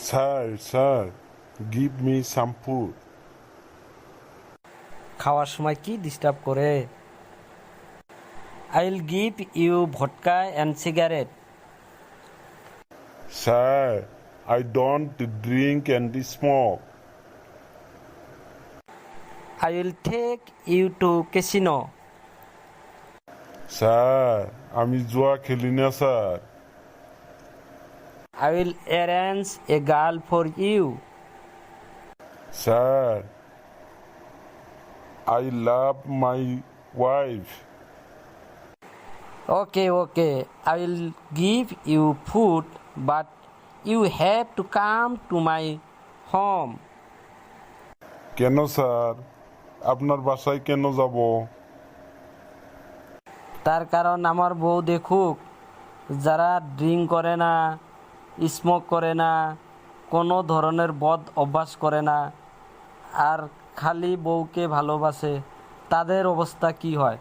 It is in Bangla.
Sir give me some food. খাওয়ার সময় কি ডিস্টার্ব করে? I will give you vodka and cigarette. Sir I don't drink and smoke. I will take you to casino. Sir আমি জুয়া খেলি না sir. I will arrange a girl for you. Sir I love my wife. Okay. I will give you food, but you have to come to my home. কেন স্যার আপনার বাসায় কেন যাব? তার কারণ আমার বউ দেখুক, যারা ড্রিঙ্ক করে না, স্মোক করে না, কোনো ধরনের বদ অভ্যাস করে না, আর খালি বউকে ভালোবাসে, তাদের অবস্থা কি হয়।